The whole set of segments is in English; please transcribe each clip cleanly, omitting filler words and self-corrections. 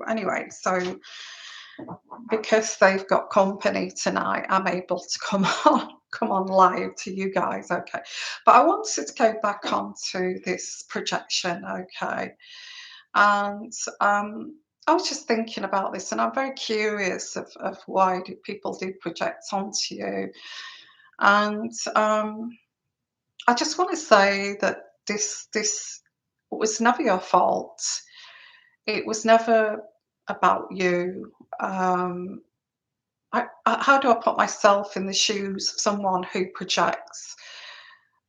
anyway, so because they've got company tonight, I'm able to come on live to you guys, okay. But I wanted to go back onto this projection, okay. And I was just thinking about this, and I'm very curious of why do people do project onto you. And I just want to say that this was never your fault. It was never about you. How do I put myself in the shoes of someone who projects?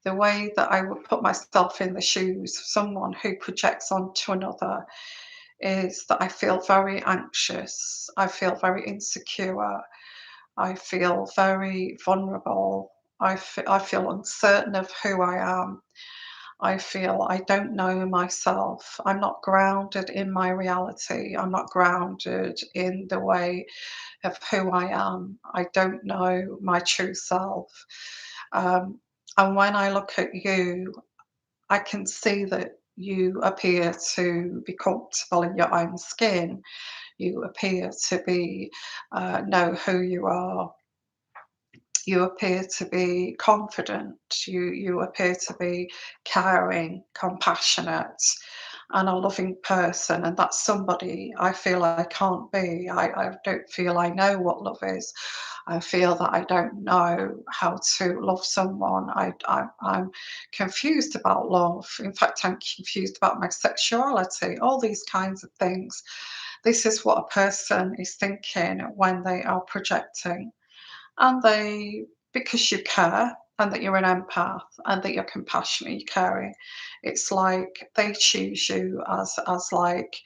The way that I would put myself in the shoes of someone who projects onto another is that I feel very anxious, I feel very insecure, I feel very vulnerable, I feel uncertain of who I am. I feel I don't know myself. I'm not grounded in my reality. I'm not grounded in the way of who I am. I don't know my true self. Um, and when I look at you, I can see that you appear to be comfortable in your own skin. You appear to be know who you are. You appear to be confident. You appear to be caring, compassionate, and a loving person. And that's somebody I feel I can't be. I don't feel I know what love is. I feel that I don't know how to love someone. I'm confused about love. In fact, I'm confused about my sexuality, all these kinds of things. This is what a person is thinking when they are projecting. And they, because you care and that you're an empath and that you're compassionate, you're caring, it's like they choose you as like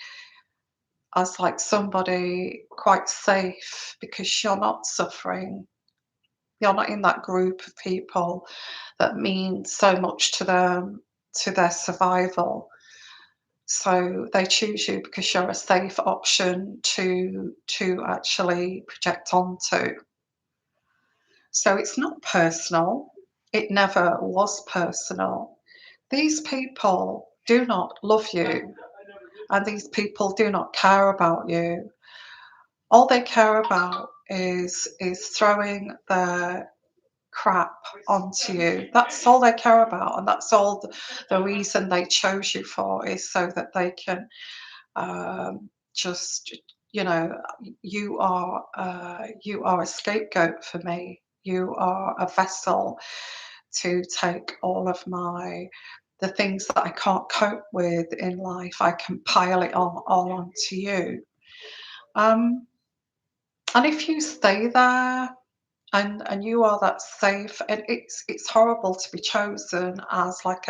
somebody quite safe because you're not suffering. You're not in that group of people that mean so much to them, to their survival. So they choose you because you're a safe option to actually project onto. So it's not personal. It never was personal. These people do not love you, and these people do not care about you. All they care about is throwing their crap onto you. That's all they care about, and that's all the reason they chose you for is so that they can just, you know, you are a scapegoat for me. You are a vessel to take all of the things that I can't cope with in life. I can pile it all onto you. Um, and if you stay there and you are that safe, and it's horrible to be chosen as like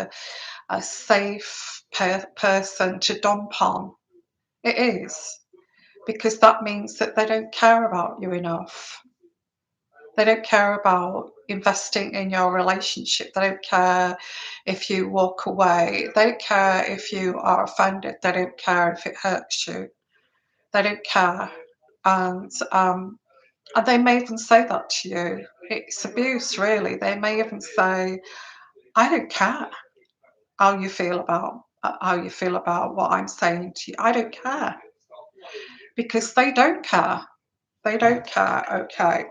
a safe person to dump on. It is, because that means that they don't care about you enough. They don't care about investing in your relationship. They don't care if you walk away. They don't care if you are offended. They don't care if it hurts you. They don't care. And they may even say that to you. It's abuse, really. They may even say, "I don't care how you feel about what I'm saying to you. I don't care," because they don't care. They don't care. Okay,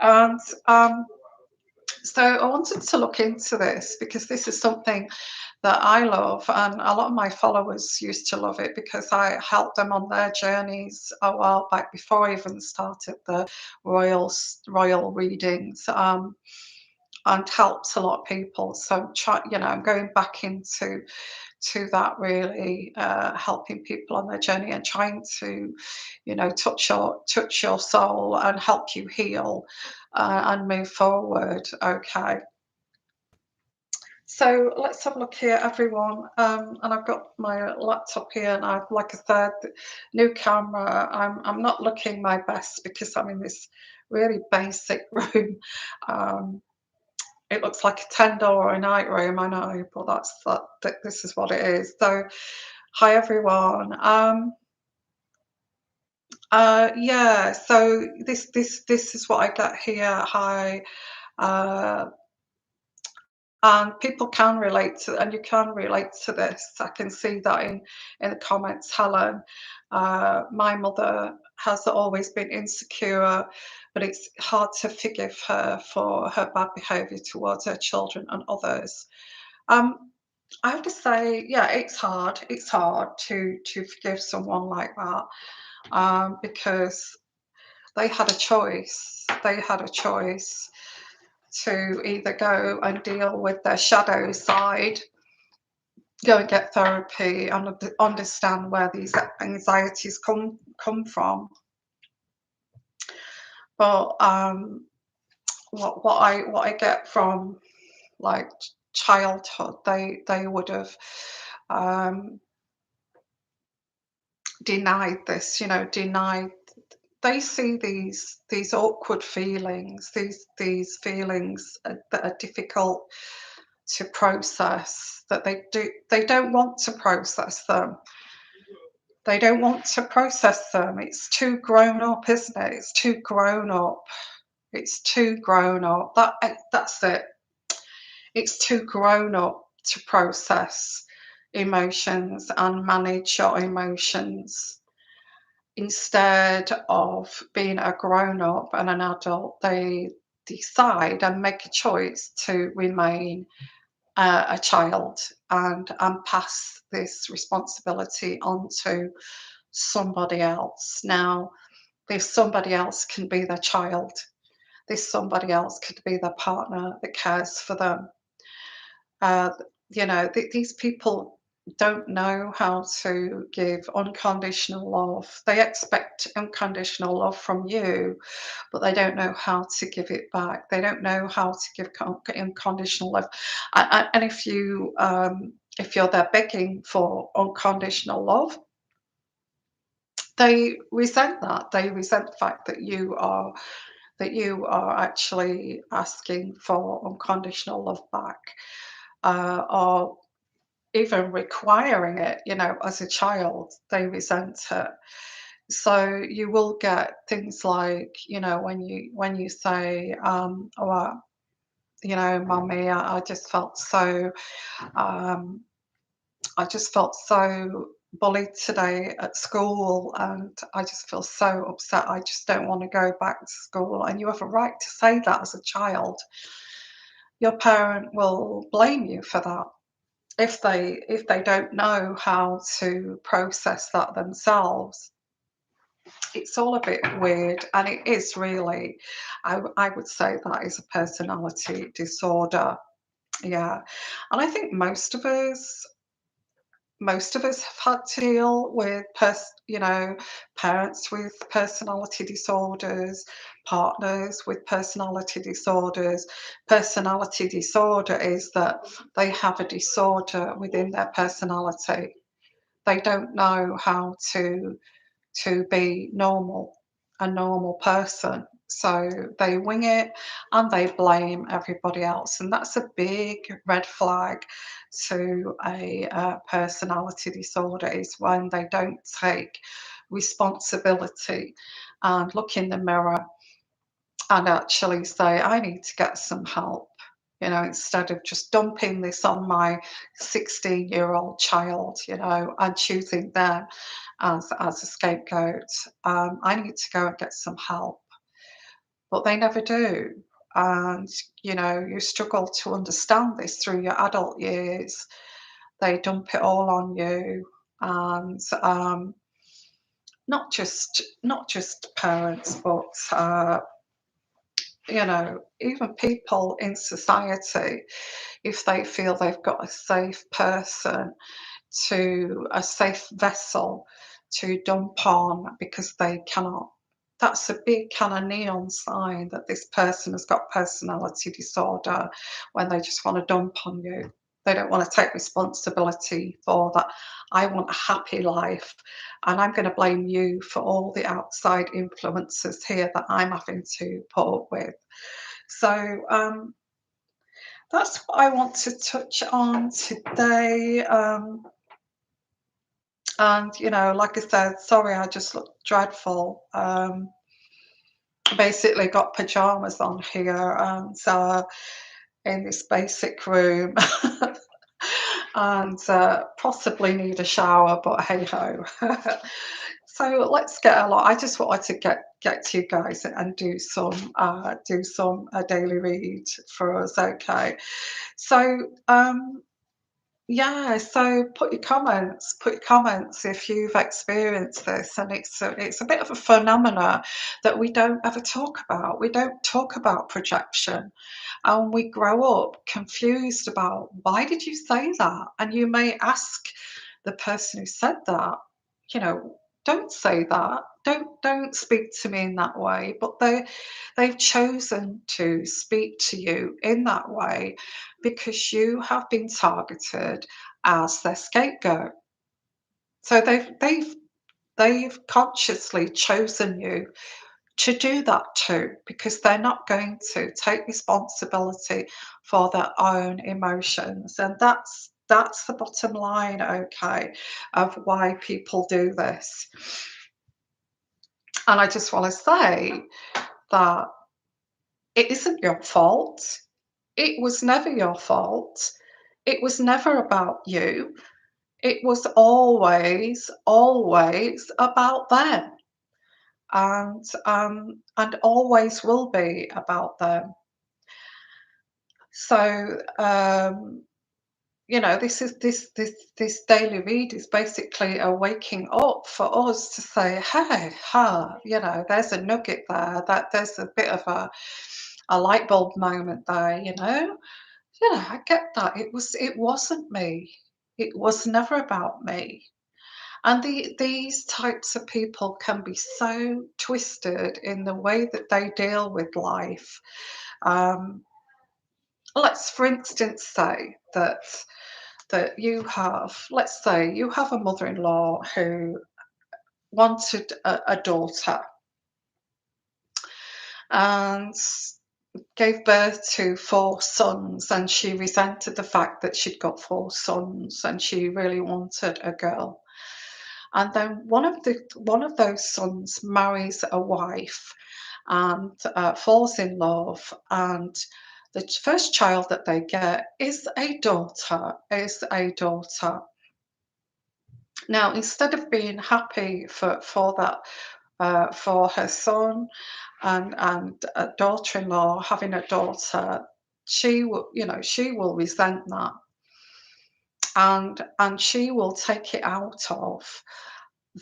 and so I wanted to look into this because this is something that I love, and a lot of my followers used to love it because I helped them on their journeys a while back before I even started the royal readings, and helped a lot of people. So I'm going back into that really, helping people on their journey and trying to, touch your soul and help you heal and move forward. Okay. So let's have a look here, everyone. And I've got my laptop here, and like I said, new camera. I'm not looking my best because I'm in this really basic room. Um, it looks like a $10 a night room, I know, but this is what it is. So, hi everyone. Yeah. So this is what I got here. Hi. Uh, and people can relate to, and you can relate to this. I can see that in the comments, Helen. My mother has always been insecure, but it's hard to forgive her for her bad behaviour towards her children and others. Um, I have to say, yeah, it's hard. It's hard to forgive someone like that, because they had a choice. They had a choice to either go and deal with their shadow side, go and get therapy, and understand where these anxieties come from. But what I get from like childhood, they would have um, denied this, denied. They see these awkward feelings, these feelings that are difficult to process. That they don't want to process them. They don't want to process them. It's too grown up, isn't it? It's too grown up. It's too grown up. That's it. It's too grown up to process emotions and manage your emotions. Instead of being a grown up and an adult, they decide and make a choice to remain a child and pass this responsibility on to somebody else. Now, this somebody else can be their child. This somebody else could be their partner that cares for them. Uh, these people don't know how to give unconditional love. They expect unconditional love from you, but they don't know how to give it back. They don't know how to give unconditional love. And if you're there begging for unconditional love, they resent that. They resent the fact that you are actually asking for unconditional love back, or even requiring it, as a child. They resent it. So you will get things like, when you say, "Oh, Mummy, um, I just felt so bullied today at school, and I just feel so upset. I just don't want to go back to school." And you have a right to say that as a child. Your parent will blame you for that if they don't know how to process that themselves. It's all a bit weird, and it is really. I would say that is a personality disorder. Yeah, and I think most of us have had to deal with parents with personality disorders, partners with personality disorders. Personality disorder is that they have a disorder within their personality. They don't know how to be normal, a normal person. So they wing it and they blame everybody else. And that's a big red flag to a personality disorder, is when they don't take responsibility and look in the mirror and actually say, I need to get some help. Instead of just dumping this on my 16-year-old child, and choosing them as a scapegoat. I need to go and get some help. But they never do. And, you struggle to understand this through your adult years. They dump it all on you. And not just parents, but even people in society, if they feel they've got a safe person, to a safe vessel to dump on because they cannot. That's a big kind of neon sign that this person has got personality disorder, when they just want to dump on you. They don't want to take responsibility for that. I want a happy life, and I'm going to blame you for all the outside influences here that I'm having to put up with. So that's what I want to touch on today. And, like I said, sorry, I just look dreadful. Basically got pajamas on here, and in this basic room, and possibly need a shower, but hey ho. So let's get along. I just wanted to get to you guys and do some daily read for us. Okay. So yeah, so put your comments if you've experienced this, and it's a bit of a phenomena that we don't ever talk about. We don't talk about projection, and we grow up confused about why did you say that? And you may ask the person who said that, you know, don't say that. Don't speak to me in that way. But they've chosen to speak to you in that way because you have been targeted as their scapegoat. So they've consciously chosen you to do that too, because they're not going to take responsibility for their own emotions. And that's the bottom line, okay, of why people do this. And I just want to say that it isn't your fault. It was never your fault. It was never about you. It was always, always about them, and always will be about them. So, you know, this daily read is basically a waking up for us to say, hey, ha, you know, there's a nugget there, that there's a bit of a light bulb moment there, you know. Yeah, I get that. It wasn't me. It was never about me. And these types of people can be so twisted in the way that they deal with life. Um, let's, for instance, say that you have, let's say, you have a mother-in-law who wanted a daughter and gave birth to 4 sons, and she resented the fact that she'd got 4 sons and she really wanted a girl. And then one of those sons marries a wife and falls in love, and the first child that they get is a daughter. Now, instead of being happy for that, for her son and a daughter-in-law having a daughter, she will resent that, and she will take it out of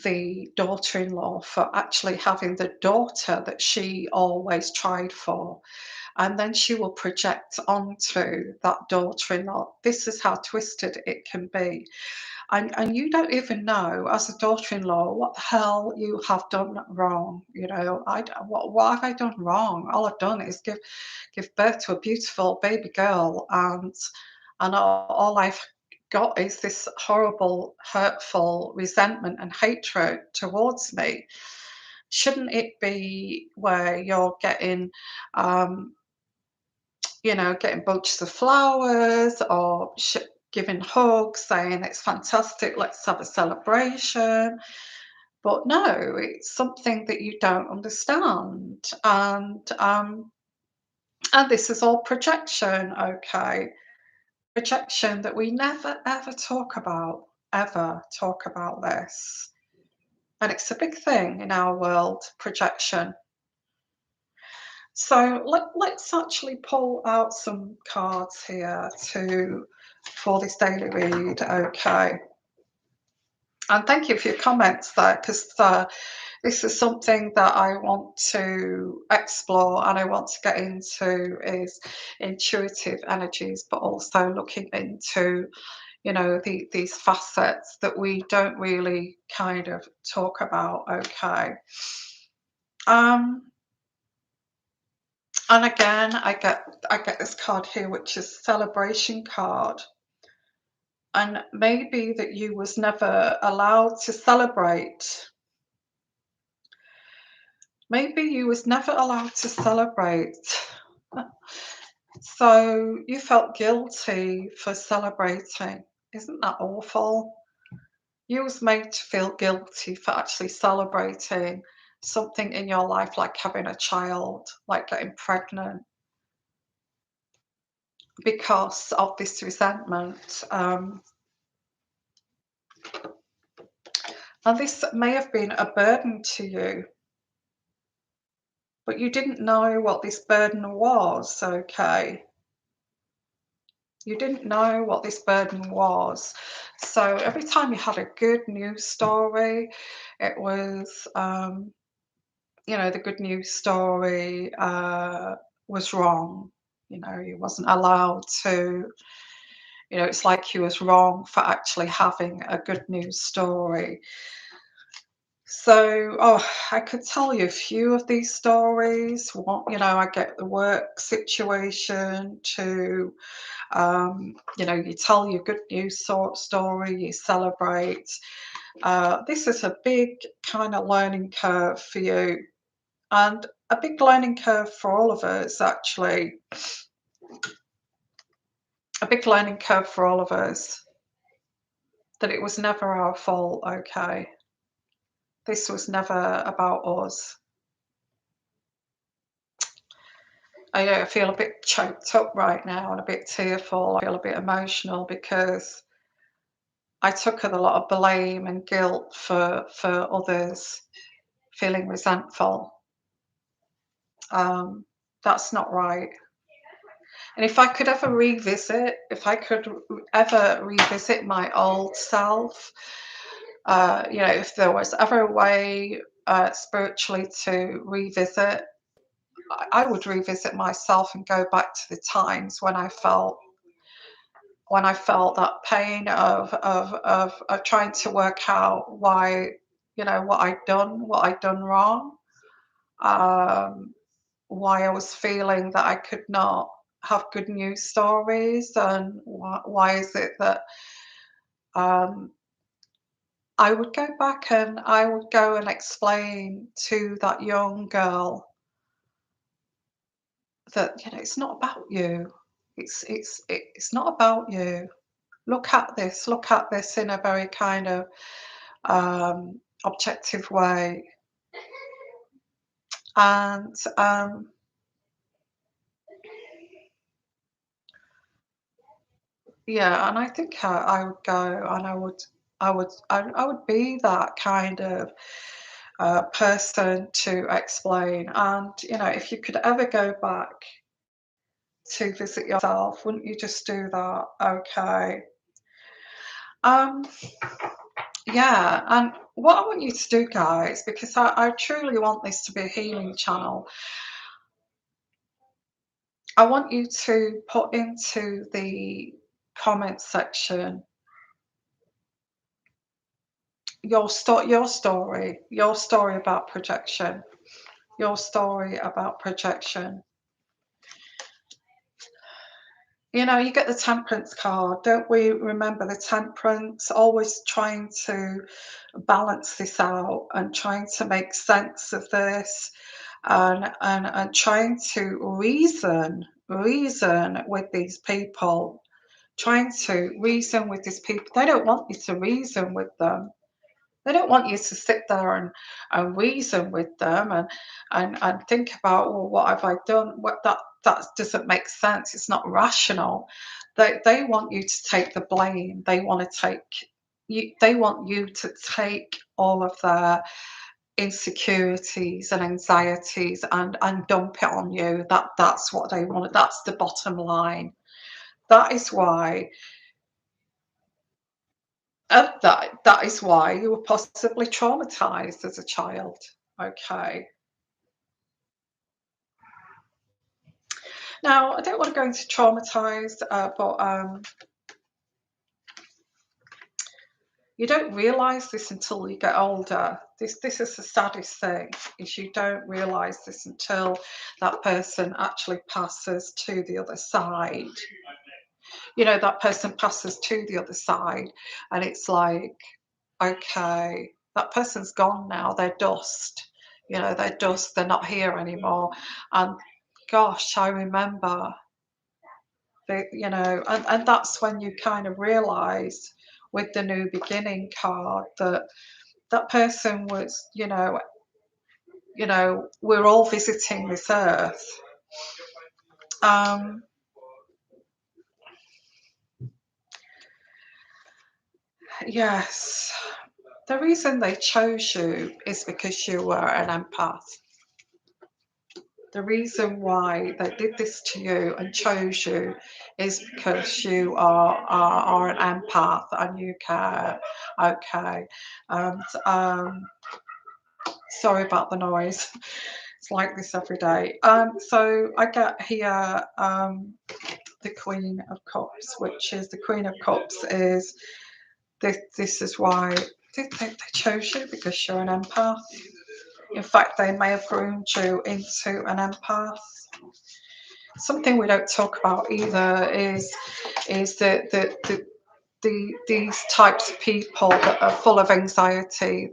the daughter-in-law for actually having the daughter that she always tried for. And then she will project onto that daughter-in-law. This is how twisted it can be. And you don't even know, as a daughter-in-law, what the hell you have done wrong. You know, what have I done wrong? All I've done is give birth to a beautiful baby girl, and all I've got is this horrible, hurtful resentment and hatred towards me. Shouldn't it be where you're getting, um, getting bunches of flowers, or giving hugs, saying it's fantastic, let's have a celebration? But no, it's something that you don't understand, and this is all projection, okay? Projection that we never ever talk about this. And it's a big thing in our world, projection. So let's actually pull out some cards here for this daily read, okay? And thank you for your comments there, because this is something that I want to explore and I want to get into, is intuitive energies, but also looking into, these facets that we don't really kind of talk about, okay? Um, and again, I get this card here, which is celebration card. And maybe that you was never allowed to celebrate. Maybe you was never allowed to celebrate. So you felt guilty for celebrating. Isn't that awful? You was made to feel guilty for actually celebrating something in your life, like having a child, like getting pregnant, because of this resentment. And this may have been a burden to you, but you didn't know what this burden was, okay? You didn't know what this burden was. So every time you had a good news story, it was, the good news story was wrong. You wasn't allowed to, it's like you was wrong for actually having a good news story. So, I could tell you a few of these stories. I get the work situation to, you tell your good news story, you celebrate. This is a big kind of learning curve for you, and a big learning curve for all of us, actually. A big learning curve for all of us, that it was never our fault, okay? This was never about us. I feel a bit choked up right now and a bit tearful. I feel a bit emotional because I took a lot of blame and guilt for others feeling resentful. That's not right. And if I could ever revisit my old self, if there was ever a way spiritually to revisit, I would revisit myself and go back to the times when I felt that pain of trying to work out why, what I'd done wrong, why I was feeling that I could not have good news stories, and why is it that um, I would go back and I would go and explain to that young girl that it's not about you. It's not about you. Look at this in a very kind of objective way. And yeah, and I think I would go and I would be that kind of person to explain. And if you could ever go back to visit yourself, wouldn't you just do that? Okay. Um, yeah, and what I want you to do, guys, because I truly want this to be a healing channel, I want you to put into the comment section your story about projection, your story about projection. You get the temperance card. Don't we remember the temperance? Always trying to balance this out and trying to make sense of this, and trying to reason with these people, trying to reason with these people. They don't want you to reason with them. They don't want you to sit there and reason with them and think about, well, what have I done? That doesn't make sense. It's not rational. They want you to take the blame. They want you to take all of their insecurities and anxieties and dump it on you. That's what they want. That's the bottom line. That is why that is why you were possibly traumatized as a child. Okay. Now, I don't want to go into traumatized, but you don't realize this until you get older. This is the saddest thing, is you don't realize this until that person actually passes to the other side. That person passes to the other side, and it's like, okay, that person's gone now. They're dust. They're dust. They're not here anymore. And gosh, I remember and that's when you kind of realize with the new beginning card that that person was, we're all visiting this earth. Um, yes, the reason they chose you is because you were an empath. The reason why they did this to you and chose you is because you are an empath and you care. Okay. And sorry about the noise. It's like this every day. So I get here the Queen of Cups, which is the Queen of Cups is this. This is why they chose you, because you're an empath. In fact, they may have groomed you into an empath. Something we don't talk about either is these types of people that are full of anxiety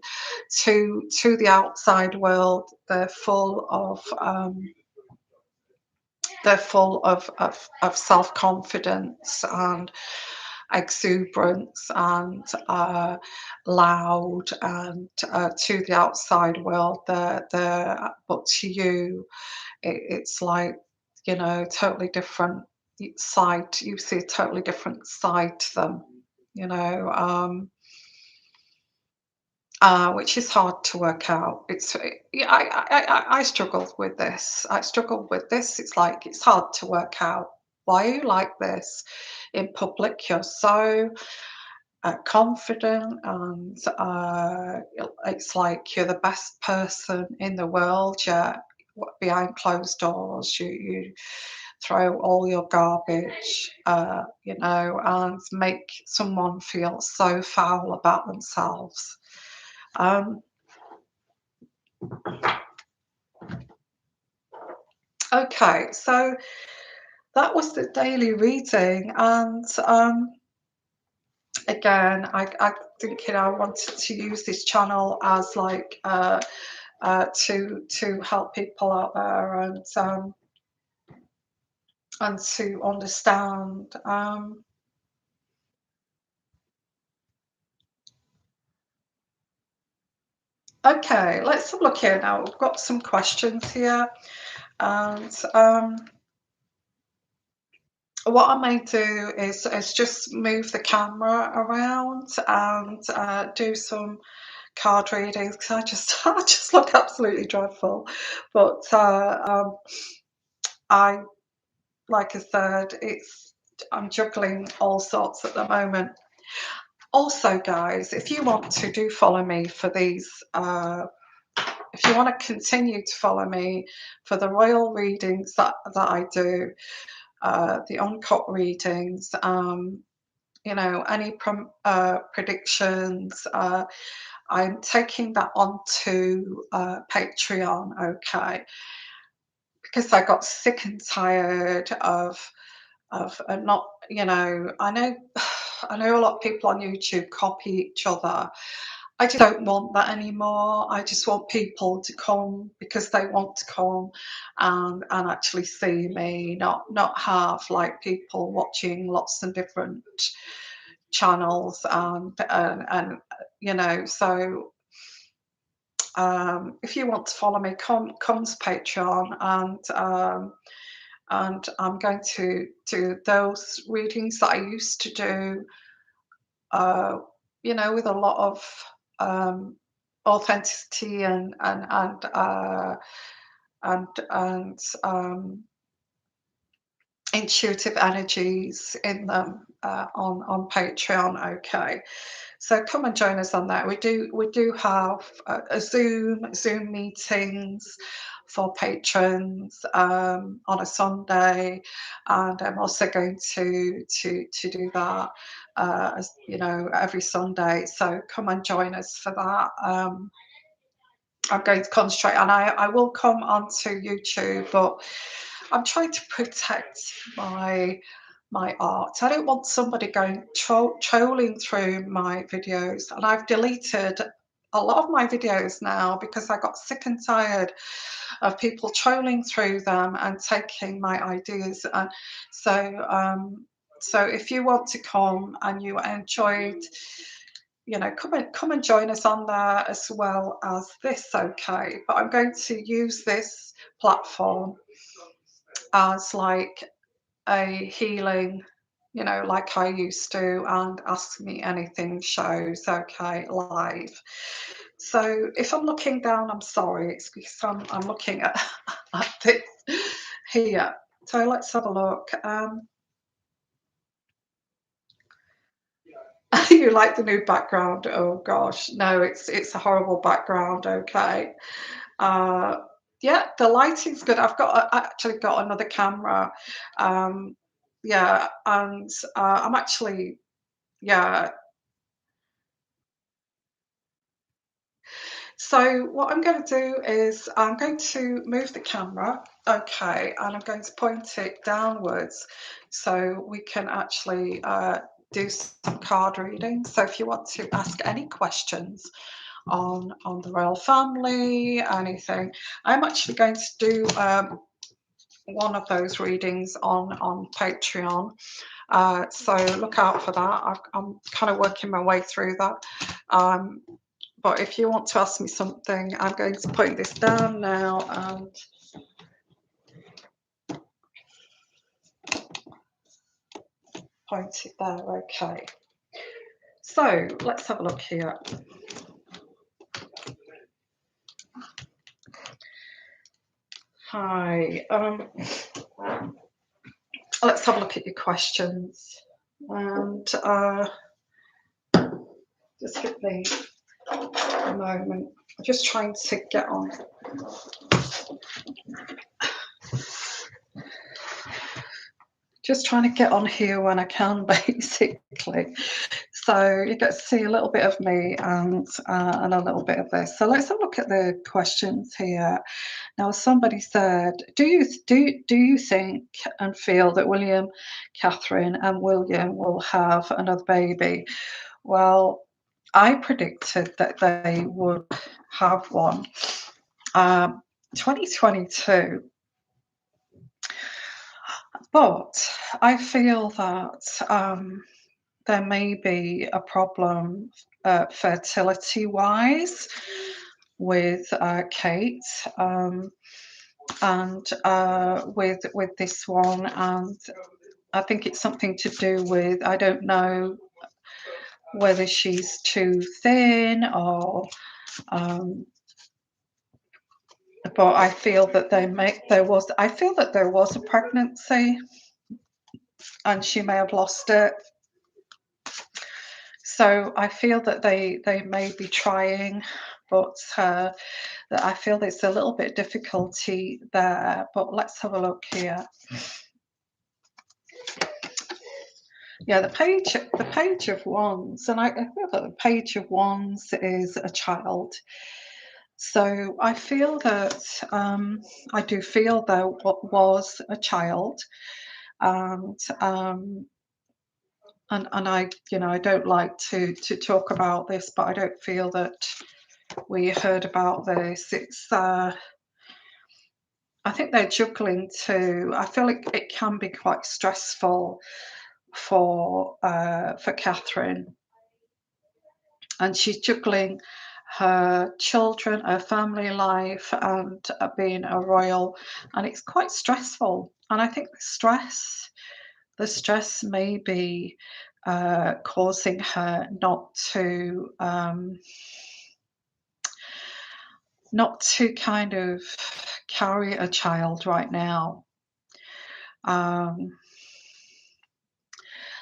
to the outside world. They're full of self-confidence and exuberance and loud, and to the outside world they're but to you it's like, you know, totally different side. You see a totally different side to them, you know. Which is hard to work out. Yeah, I struggled with this. I struggled with this. It's like it's hard to work out why you like this in public. You're so confident, and it's like you're the best person in the world. Yeah, behind closed doors, you throw all your garbage, you know, and make someone feel so foul about themselves. Um, okay, so that was the daily reading, and again, I think, you know, I wanted to use this channel as like to help people out there, and to understand. Okay, let's have a look here now. We've got some questions here, and what I may do is just move the camera around and do some card readings, because I just look absolutely dreadful. But I, like I said, I'm juggling all sorts at the moment. Also, guys, if you want to do follow me for these, if you want to continue to follow me for the royal readings that I do, the uncut readings, you know, any predictions, I'm taking that onto Patreon, okay? Because I got sick and tired of not, you know, I know I know a lot of people on YouTube copy each other. I just don't want that anymore. I just want people to come because they want to come and actually see me, not have like people watching lots of different channels, and you know. So if you want to follow me, come to Patreon, and I'm going to do those readings that I used to do, you know, with a lot of authenticity and intuitive energies in them, on Patreon. Okay, so come and join us on that. We do have a Zoom meetings for patrons on a Sunday, and I'm also going to do that, as you know, every Sunday. So come and join us for that. I'm going to concentrate, and I will come onto YouTube, but I'm trying to protect my art. I don't want somebody going trolling through my videos, and I've deleted a lot of my videos now because I got sick and tired of people trolling through them and taking my ideas. And so if you want to come and you enjoyed, you know, come and join us on there as well as this, okay? But I'm going to use this platform as like a healing you know, like I used to, and Ask Me Anything shows, okay, live. So if I'm looking down, I'm sorry, it's because I'm looking at this here. So let's have a look. You like the new background? Oh gosh, no, it's a horrible background. Okay, uh, yeah, the lighting's good. I actually got another camera. Um, yeah, and I'm actually yeah. So what I'm going to do is I'm going to move the camera, okay, and I'm going to point it downwards so we can actually do some card reading. So if you want to ask any questions on the royal family, anything, I'm actually going to do one of those readings on Patreon. So look out for that. I'm kind of working my way through that. Um, but if you want to ask me something, I'm going to put this down now and point it there. Okay. So let's have a look here. Hi. Let's have a look at your questions. And just give me a moment. I'm just trying to get on. Just trying to get on here when I can, basically. So you get to see a little bit of me and a little bit of this. So let's have a look at the questions here. Now, somebody said, do you think and feel that William, Catherine, and William will have another baby? Well, I predicted that they would have one. 2022. But I feel that there may be a problem fertility wise with Kate and with this one, and I think it's something to do with, I don't know whether she's too thin or but I feel that I feel that there was a pregnancy and she may have lost it. So I feel that they may be trying, but that I feel there's a little bit of difficulty there. But let's have a look here. Yeah, the page of wands, and I feel that the page of wands is a child. So I feel that I do feel there was a child, and and I, you know, I don't like to talk about this, but I don't feel that we heard about this. It's I think they're juggling too. I feel like it can be quite stressful for Catherine, and she's juggling her children, her family life, and being a royal, and it's quite stressful. And I think the stress may be causing her not to kind of carry a child right now.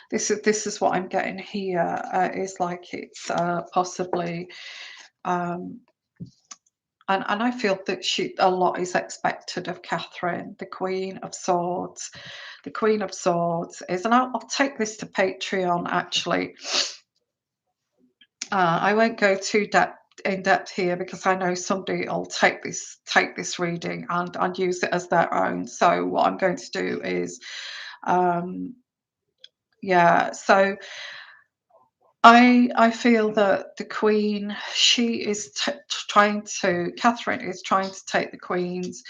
This is what I'm getting here. Is like it's possibly, um, and I feel that a lot is expected of Catherine, the Queen of Swords. The Queen of Swords is, and I'll take this to Patreon actually. I won't go too in depth here because I know somebody will take this reading and use it as their own. So what I'm going to do is, yeah. So I feel that the Queen, she is Catherine is trying to take the Queen's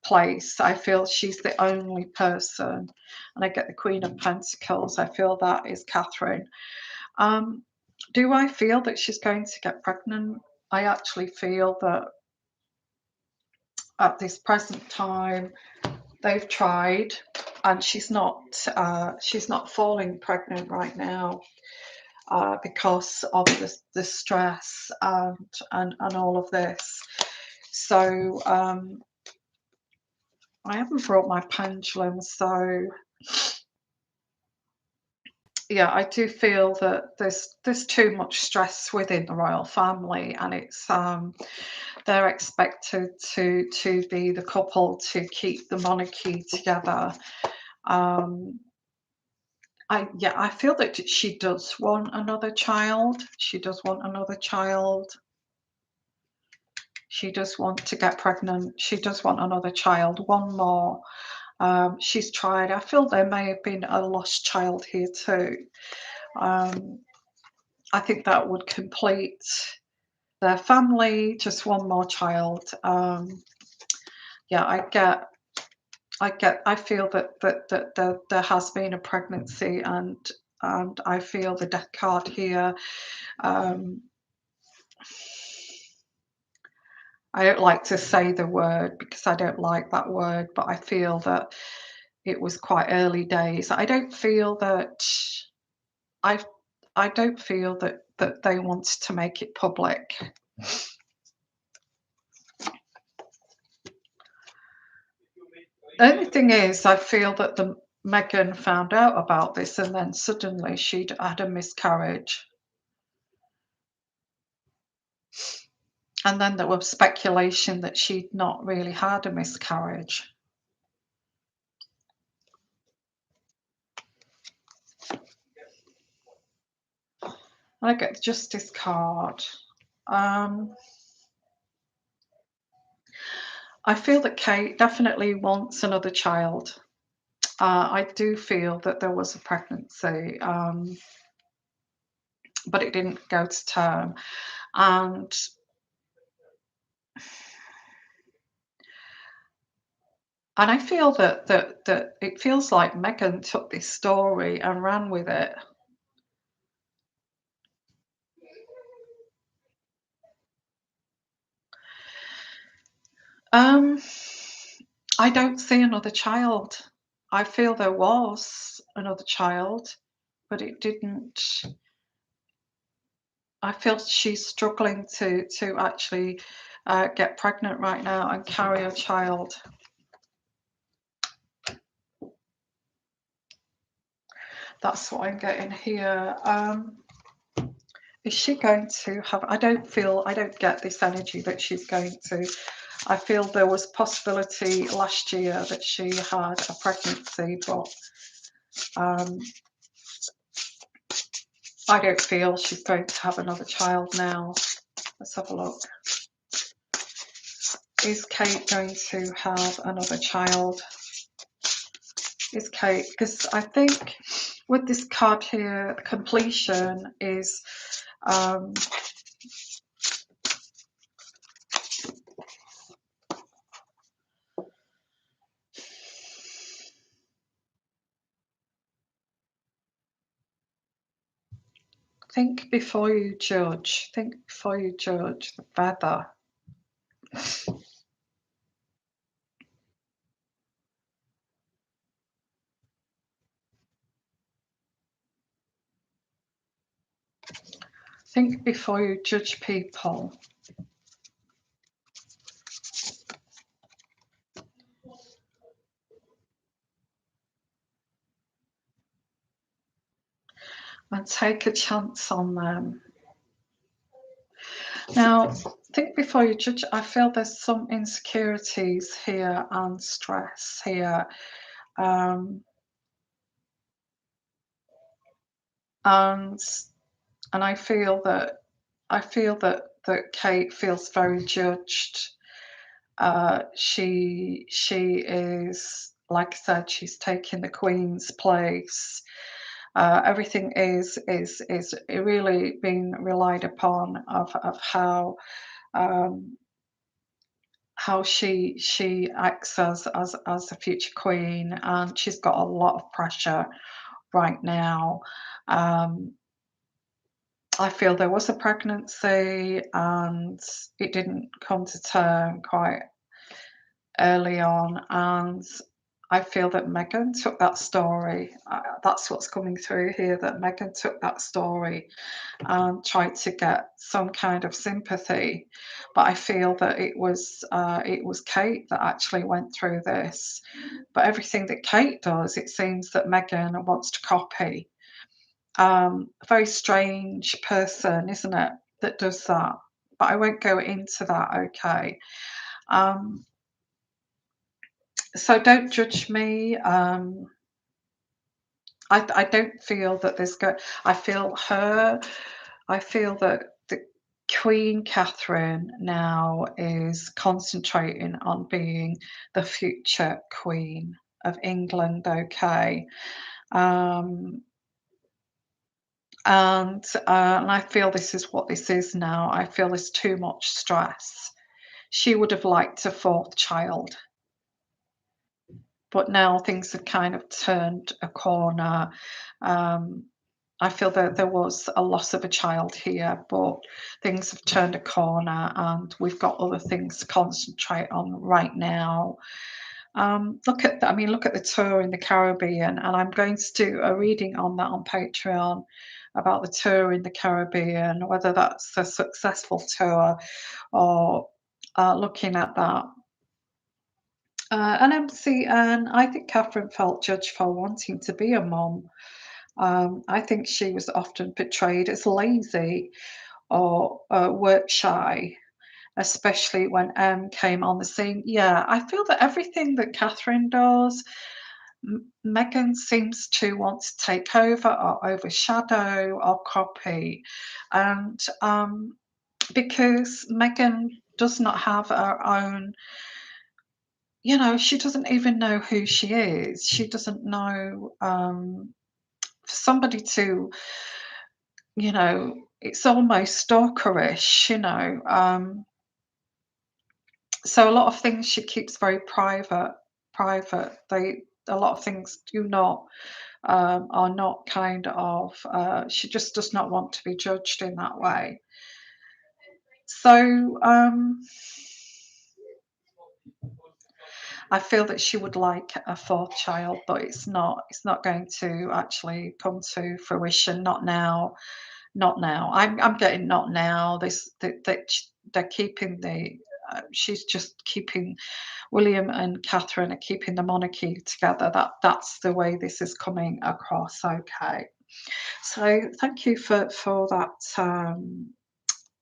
place. I feel she's the only person, and I get the Queen of Pentacles. I feel that is Catherine. Do I feel that she's going to get pregnant? I actually feel that at this present time, they've tried. and she's not falling pregnant right now because of the stress and all of this. So I haven't brought my pendulum, so yeah, I do feel that there's too much stress within the royal family, and it's they're expected to be the couple to keep the monarchy together. Um, I feel that she does want another child. She does want another child. She does want to get pregnant. She does want another child, one more. She's tried. I feel there may have been a lost child here too. Um, I think that would complete their family. Just one more child. Yeah, I feel that there has been a pregnancy, and I feel the death card here. Um, I don't like to say the word because I don't like that word, but I feel that it was quite early days. I don't feel that I I don't feel that they wanted to make it public. The only thing is, I feel that the Meghan found out about this, and then suddenly she'd had a miscarriage. And then there was speculation that she'd not really had a miscarriage. I get the Justice card. I feel that Kate definitely wants another child. I do feel that there was a pregnancy, but it didn't go to term. And I feel that it feels like Meghan took this story and ran with it. Um, I don't see another child. I feel there was another child, but it didn't. I feel she's struggling to actually get pregnant right now and carry a child. That's what I'm getting here. Is she going to have? I don't get this energy that she's going to. I feel there was possibility last year that she had a pregnancy, but I don't feel she's going to have another child now. Let's have a look. Is Kate going to have another child? Is Kate, because I think with this card here, completion is think before you judge. Think before you judge. The feather. Think before you judge people. And take a chance on them. Now, think before you judge. I feel there's some insecurities here and stress here. And I feel that Kate feels very judged. She is, like I said, she's taking the Queen's place. Everything is really being relied upon of how she acts as the future queen, and she's got a lot of pressure right now. I feel there was a pregnancy and it didn't come to term quite early on, and I feel that Megan took that story. That's what's coming through here. That Megan took that story and tried to get some kind of sympathy, but I feel that it was Kate that actually went through this. But everything that Kate does, it seems that Megan wants to copy. A very strange person, isn't it, that does that? But I won't go into that. Okay. Um, so don't judge me. I don't feel that there's go I feel her I feel that the Queen Catherine now is concentrating on being the future Queen of England, okay? Um, and I feel this is what this is now. I feel there's too much stress. She would have liked a 4th child, but now things have kind of turned a corner. Um, I feel that there was a loss of a child here, but things have turned a corner and we've got other things to concentrate on right now. Look at the tour in the Caribbean, and I'm going to do a reading on that on Patreon about the tour in the Caribbean, whether that's a successful tour or looking at that. And I think Catherine felt judged for wanting to be a mom. I think she was often portrayed as lazy or work shy, especially when came on the scene. Yeah, I feel that everything that Catherine does, Meghan seems to want to take over or overshadow or copy. And because Meghan does not have her own, she doesn't even know who she is. She doesn't know. For somebody to, it's almost stalkerish. So a lot of things she keeps very private. A lot of things do not, are not kind of, she just does not want to be judged in that way. So, I feel that she would like a 4th child, but it's not going to actually come to fruition, not now. Not now. I'm getting not now. This that they're keeping she's just keeping William and Catherine are keeping the monarchy together. That's the way this is coming across. Okay. So thank you for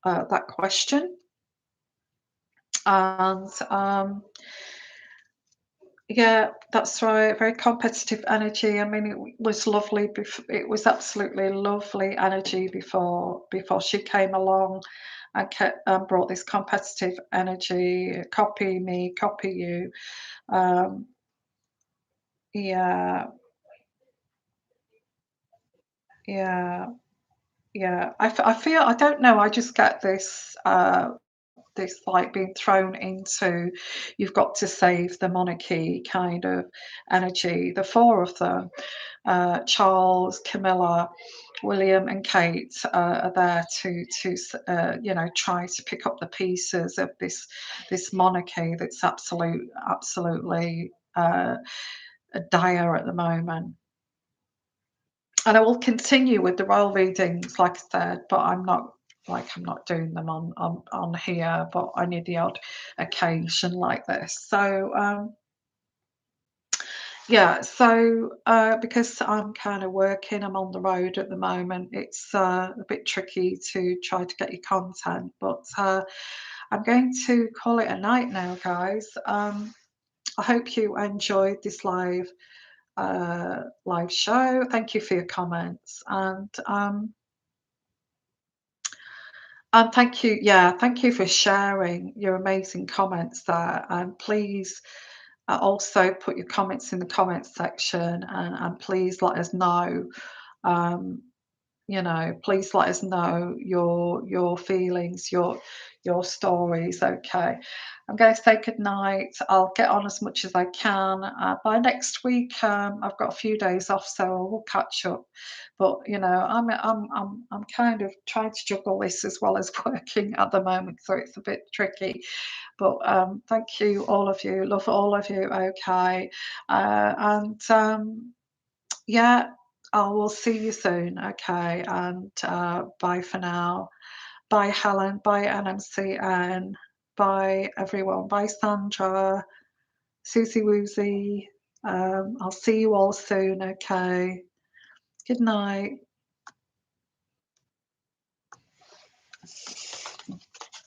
that question. And yeah, that's right. Very competitive energy. I mean, it was lovely. It was absolutely lovely energy before she came along and brought this competitive energy. Copy me, copy you. Um, yeah, yeah, yeah. I feel. I don't know. I just get this. This like being thrown into you've got to save the monarchy kind of energy. The 4 of them, Charles, Camilla, William, and Kate, are there to try to pick up the pieces of this monarchy that's absolutely dire at the moment. And I will continue with the role readings, like I said, but I'm not doing them on here, but I need the odd occasion like this. So yeah, so because I'm kind of working, I'm on the road at the moment. It's a bit tricky to try to get your content, but I'm going to call it a night now, guys. I hope you enjoyed this live show. Thank you for your comments and thank you for sharing your amazing comments there. And please also put your comments in the comments section and please let us know. Um, please let us know your feelings, your stories. Okay, I'm going to say good night. I'll get on as much as I can. By next week, I've got a few days off, so we'll catch up. But you know, I'm kind of trying to juggle this as well as working at the moment, so it's a bit tricky. But thank you, all of you. Love all of you. Okay, and yeah, I will see you soon. Okay, and bye for now. Bye, Helen. Bye, NMCN. Bye, everyone. Bye, Sandra. Susie Woozy. I'll see you all soon. Okay. Good night.